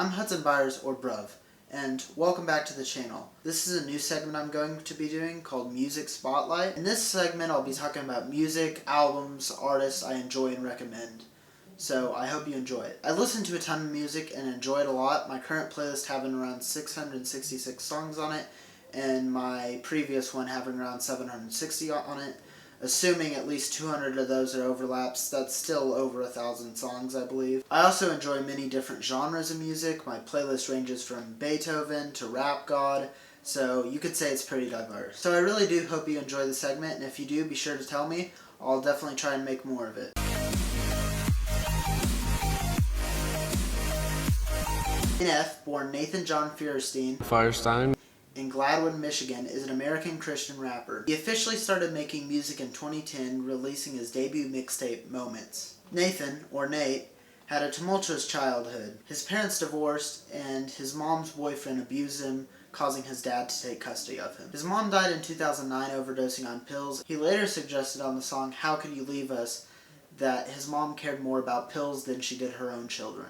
I'm Hudson Byers, or Bruv, and welcome back to the channel. This is a new segment I'm going to be doing called Music Spotlight. In this segment I'll be talking about music, albums, artists I enjoy and recommend. So I hope you enjoy it. I listen to a ton of music and enjoy it a lot. My current playlist having around 666 songs on it, and my previous one having around 760 on it. Assuming at least 200 of those are overlaps, that's still over 1,000 songs, I believe. I also enjoy many different genres of music. My playlist ranges from Beethoven to rap god, so you could say it's pretty diverse. So I really do hope you enjoy the segment, and if you do, be sure to tell me. I'll definitely try and make more of it. NF, born Nathan John Firestein in Gladwin, Michigan, is an American Christian rapper. He officially started making music in 2010, releasing his debut mixtape, Moments. Nathan, or Nate, had a tumultuous childhood. His parents divorced, and his mom's boyfriend abused him, causing his dad to take custody of him. His mom died in 2009 overdosing on pills. He later suggested on the song How Could You Leave Us that his mom cared more about pills than she did her own children.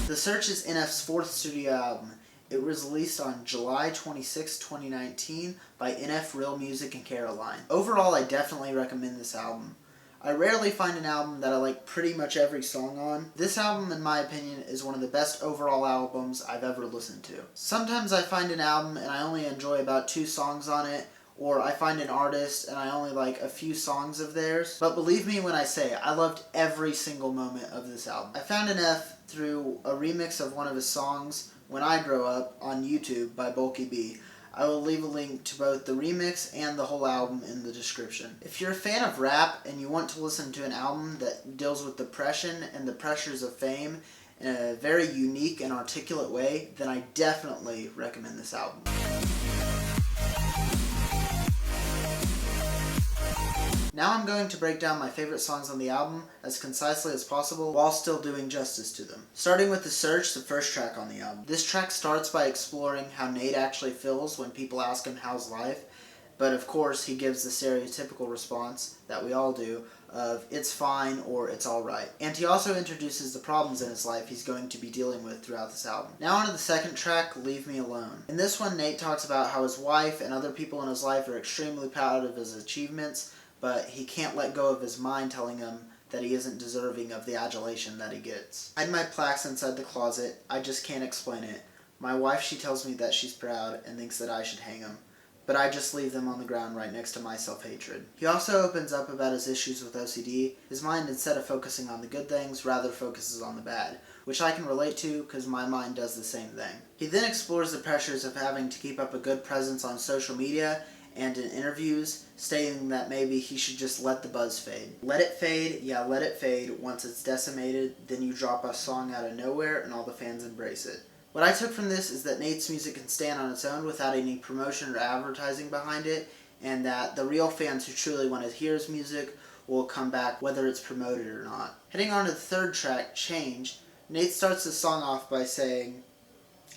The Search is NF's fourth studio album. It was released on July 26, 2019 by NF Real Music and Caroline. Overall, I definitely recommend this album. I rarely find an album that I like pretty much every song on. This album, in my opinion, is one of the best overall albums I've ever listened to. Sometimes I find an album and I only enjoy about 2 songs on it, or I find an artist and I only like a few songs of theirs. But believe me when I say I loved every single moment of this album. I found NF through a remix of one of his songs, When I Grow Up, on YouTube by Bulky B. I will leave a link to both the remix and the whole album in the description. If you're a fan of rap and you want to listen to an album that deals with depression and the pressures of fame in a very unique and articulate way, then I definitely recommend this album. Now I'm going to break down my favorite songs on the album as concisely as possible while still doing justice to them. Starting with The Search, the first track on the album. This track starts by exploring how Nate actually feels when people ask him how's life, but of course he gives the stereotypical response that we all do of it's fine or it's alright. And he also introduces the problems in his life he's going to be dealing with throughout this album. Now on to the second track, Leave Me Alone. In this one, Nate talks about how his wife and other people in his life are extremely proud of his achievements, but he can't let go of his mind telling him that he isn't deserving of the adulation that he gets. I hide my plaques inside the closet, I just can't explain it. My wife, she tells me that she's proud and thinks that I should hang them, but I just leave them on the ground right next to my self-hatred. He also opens up about his issues with OCD. His mind, instead of focusing on the good things, rather focuses on the bad, which I can relate to because my mind does the same thing. He then explores the pressures of having to keep up a good presence on social media and in interviews, stating that maybe he should just let the buzz fade. Let it fade, yeah, let it fade. Once it's decimated, then you drop a song out of nowhere and all the fans embrace it. What I took from this is that Nate's music can stand on its own without any promotion or advertising behind it, and that the real fans who truly want to hear his music will come back whether it's promoted or not. Heading on to the third track, Change, Nate starts the song off by saying,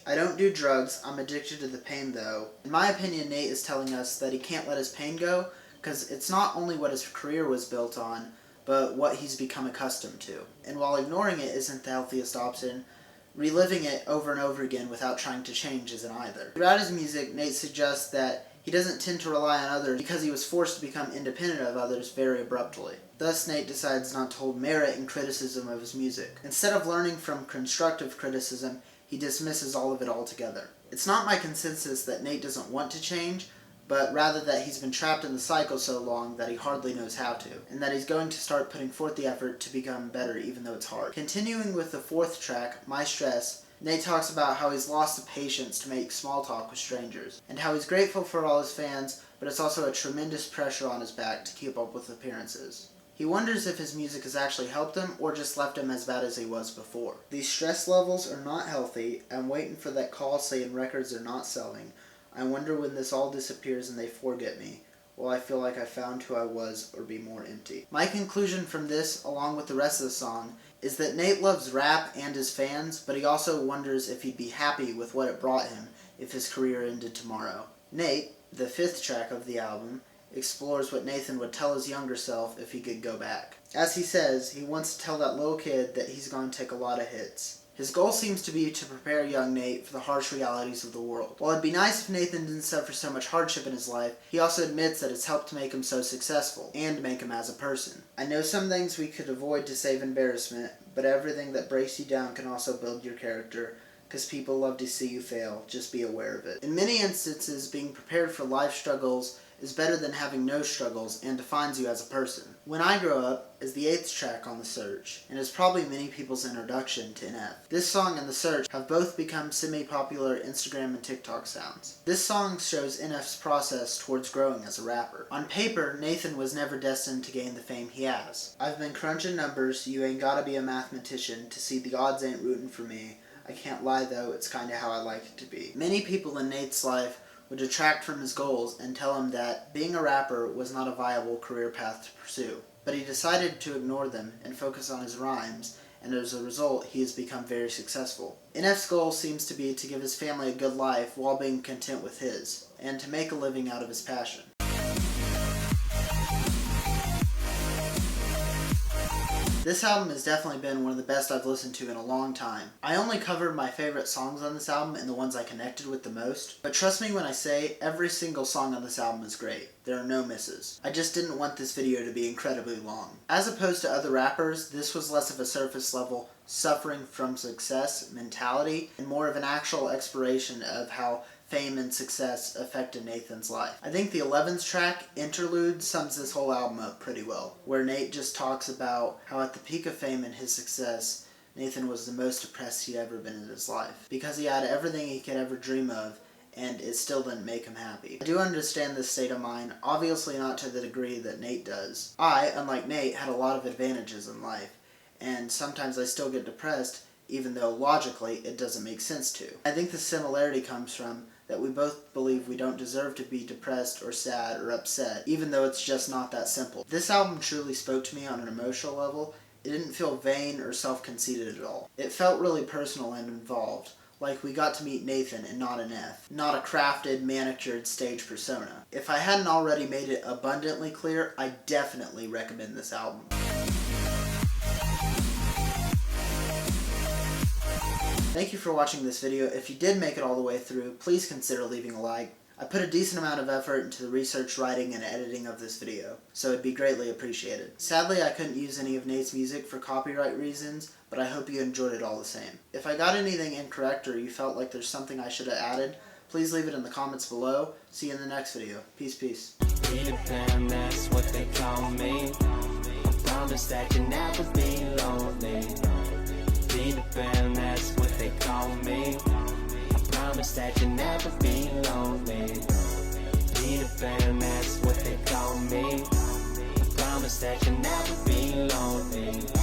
I don't do drugs, I'm addicted to the pain though. In my opinion, Nate is telling us that he can't let his pain go because it's not only what his career was built on, but what he's become accustomed to. And while ignoring it isn't the healthiest option, reliving it over and over again without trying to change isn't either. Throughout his music, Nate suggests that he doesn't tend to rely on others because he was forced to become independent of others very abruptly. Thus, Nate decides not to hold merit in criticism of his music. Instead of learning from constructive criticism, he dismisses all of it altogether. It's not my consensus that Nate doesn't want to change, but rather that he's been trapped in the cycle so long that he hardly knows how to, and that he's going to start putting forth the effort to become better even though it's hard. Continuing with the fourth track, My Stress, Nate talks about how he's lost the patience to make small talk with strangers, and how he's grateful for all his fans, but it's also a tremendous pressure on his back to keep up with appearances. He wonders if his music has actually helped him or just left him as bad as he was before. These stress levels are not healthy. I'm waiting for that call saying records are not selling. I wonder when this all disappears and they forget me. Will I feel like I found who I was or be more empty? My conclusion from this, along with the rest of the song, is that Nate loves rap and his fans, but he also wonders if he'd be happy with what it brought him if his career ended tomorrow. Nate, the fifth track of the album, explores what Nathan would tell his younger self if he could go back. As he says, he wants to tell that little kid that he's going to take a lot of hits. His goal seems to be to prepare young Nate for the harsh realities of the world. While it'd be nice if Nathan didn't suffer so much hardship in his life, he also admits that it's helped to make him so successful, and make him as a person. I know some things we could avoid to save embarrassment, but everything that breaks you down can also build your character, because people love to see you fail. Just be aware of it. In many instances, being prepared for life struggles is better than having no struggles and defines you as a person. When I Grow Up is the 8th track on The Search, and is probably many people's introduction to NF. This song and The Search have both become semi-popular Instagram and TikTok sounds. This song shows NF's process towards growing as a rapper. On paper, Nathan was never destined to gain the fame he has. I've been crunching numbers, you ain't gotta be a mathematician to see the odds ain't rooting for me. I can't lie though, it's kinda how I like it to be. Many people in Nate's life would detract from his goals and tell him that being a rapper was not a viable career path to pursue. But he decided to ignore them and focus on his rhymes, and as a result, he has become very successful. NF's goal seems to be to give his family a good life while being content with his, and to make a living out of his passion. This album has definitely been one of the best I've listened to in a long time. I only covered my favorite songs on this album and the ones I connected with the most, but trust me when I say every single song on this album is great. There are no misses. I just didn't want this video to be incredibly long. As opposed to other rappers, this was less of a surface level, suffering from success mentality, and more of an actual exploration of how fame and success affected Nathan's life. I think the 11th track, Interlude, sums this whole album up pretty well, where Nate just talks about how at the peak of fame and his success, Nathan was the most depressed he'd ever been in his life, because he had everything he could ever dream of, and it still didn't make him happy. I do understand this state of mind, obviously not to the degree that Nate does. I, unlike Nate, had a lot of advantages in life, and sometimes I still get depressed, even though logically it doesn't make sense to. I think the similarity comes from that we both believe we don't deserve to be depressed or sad or upset, even though it's just not that simple. This album truly spoke to me on an emotional level. It didn't feel vain or self-conceited at all. It felt really personal and involved, like we got to meet Nathan and not an F, not a crafted, manicured stage persona. If I hadn't already made it abundantly clear, I definitely recommend this album. Thank you for watching this video. If you did make it all the way through, please consider leaving a like. I put a decent amount of effort into the research, writing, and editing of this video, so it'd be greatly appreciated. Sadly, I couldn't use any of Nate's music for copyright reasons, but I hope you enjoyed it all the same. If I got anything incorrect or you felt like there's something I should have added, please leave it in the comments below. See you in the next video. Peace, peace. That's what they call me. I promise that you'll never be lonely. Peter Pan, that's what they call me. I promise that you'll never be lonely. Peter Pan, that's what they call me. I promise that you'll never be lonely.